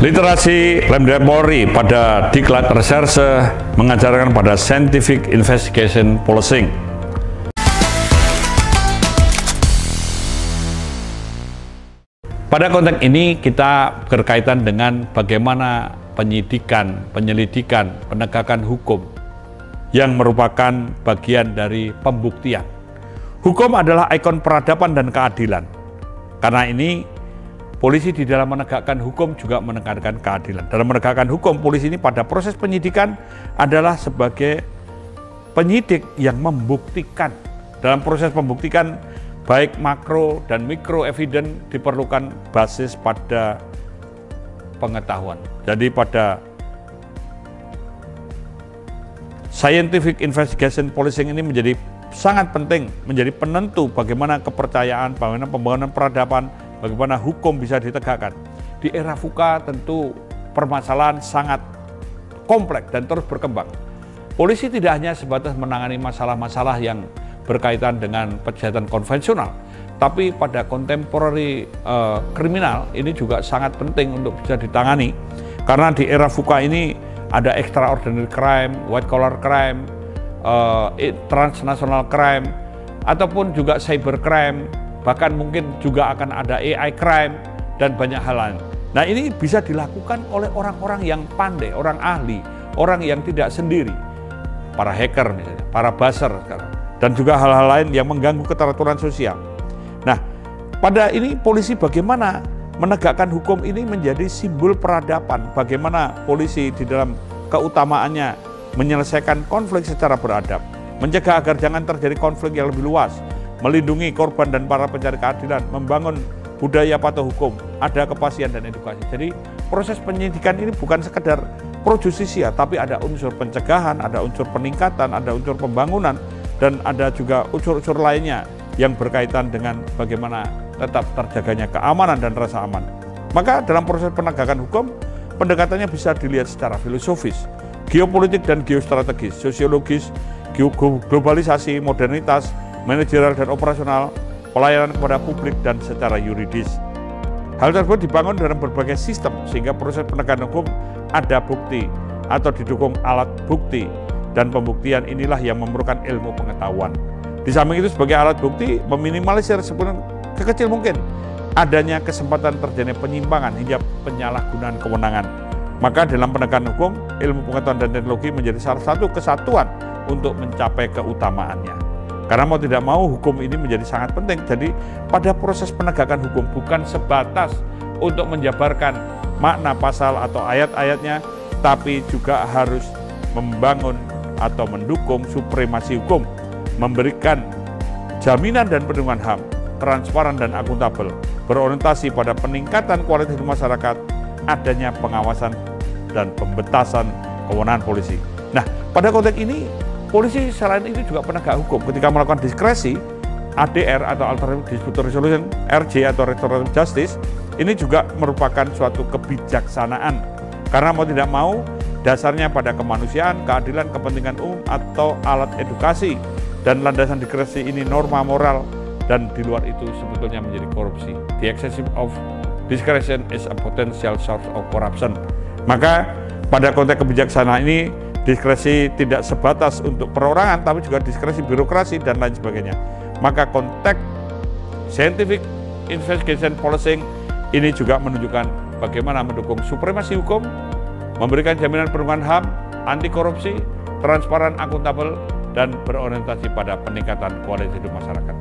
Literasi Lemdiklat Polri pada Diklat Reserse mengajarkan pada Scientific Investigation Policing. Pada konteks ini kita berkaitan dengan bagaimana penyidikan, penyelidikan, penegakan hukum yang merupakan bagian dari pembuktian. Hukum adalah ikon peradaban dan keadilan. Karena ini polisi di dalam menegakkan hukum juga menekankan keadilan. Dalam menegakkan hukum, polisi ini pada proses penyidikan adalah sebagai penyidik yang membuktikan. Dalam proses pembuktikan, baik makro dan mikro evidence diperlukan basis pada pengetahuan. Jadi pada Scientific Investigation Policing ini menjadi sangat penting, menjadi penentu bagaimana kepercayaan, bagaimana pembangunan peradaban, bagaimana hukum bisa ditegakkan. Di era VUCA tentu permasalahan sangat kompleks dan terus berkembang. Polisi tidak hanya sebatas menangani masalah-masalah yang berkaitan dengan kejahatan konvensional, tapi pada contemporary kriminal ini juga sangat penting untuk bisa ditangani. Karena di era VUCA ini ada extraordinary crime, white collar crime, transnational crime, ataupun juga cyber crime, bahkan mungkin juga akan ada AI crime dan banyak hal lain. Nah, ini bisa dilakukan oleh orang-orang yang pandai, orang ahli, orang yang tidak sendiri, para hacker misalnya, para buzzer, dan juga hal-hal lain yang mengganggu keteraturan sosial. Nah, pada ini polisi bagaimana menegakkan hukum ini menjadi simbol peradaban, bagaimana polisi di dalam keutamaannya menyelesaikan konflik secara beradab, mencegah agar jangan terjadi konflik yang lebih luas, melindungi korban dan para pencari keadilan, membangun budaya patuh hukum, ada kepastian dan edukasi. Jadi proses penyidikan ini bukan sekedar pro justisia, tapi ada unsur pencegahan, ada unsur peningkatan, ada unsur pembangunan, dan ada juga unsur-unsur lainnya yang berkaitan dengan bagaimana tetap terjaganya keamanan dan rasa aman. Maka dalam proses penegakan hukum, pendekatannya bisa dilihat secara filosofis, geopolitik dan geostrategis, sosiologis, globalisasi, modernitas, manajerial dan operasional, pelayanan kepada publik, dan secara yuridis. Hal tersebut dibangun dalam berbagai sistem sehingga proses penegakan hukum ada bukti atau didukung alat bukti, dan pembuktian inilah yang memerlukan ilmu pengetahuan. Di samping itu sebagai alat bukti meminimalisir sekecil mungkin adanya kesempatan terjadinya penyimpangan hingga penyalahgunaan kewenangan. Maka dalam penegakan hukum, ilmu pengetahuan dan teknologi menjadi salah satu kesatuan untuk mencapai keutamaannya. Karena mau tidak mau hukum ini menjadi sangat penting. Jadi pada proses penegakan hukum bukan sebatas untuk menjabarkan makna pasal atau ayat-ayatnya, tapi juga harus membangun atau mendukung supremasi hukum, memberikan jaminan dan perlindungan HAM, transparan dan akuntabel, berorientasi pada peningkatan kualitas hidup masyarakat, adanya pengawasan dan pembatasan kewenangan polisi. Nah, pada konteks ini polisi selain itu juga penegak hukum ketika melakukan diskresi ADR atau Alternative Dispute Resolution, RJ atau Restorative Justice, ini juga merupakan suatu kebijaksanaan. Karena mau tidak mau, dasarnya pada kemanusiaan, keadilan, kepentingan umum, atau alat edukasi. Dan landasan diskresi ini norma moral, dan di luar itu sebetulnya menjadi korupsi. The excessive of discretion is a potential source of corruption. Maka pada konteks kebijaksanaan ini, diskresi tidak sebatas untuk perorangan, tapi juga diskresi birokrasi dan lain sebagainya. Maka konteks Scientific Investigation Policing ini juga menunjukkan bagaimana mendukung supremasi hukum, memberikan jaminan perlindungan HAM, anti korupsi, transparan, akuntabel, dan berorientasi pada peningkatan kualitas hidup masyarakat.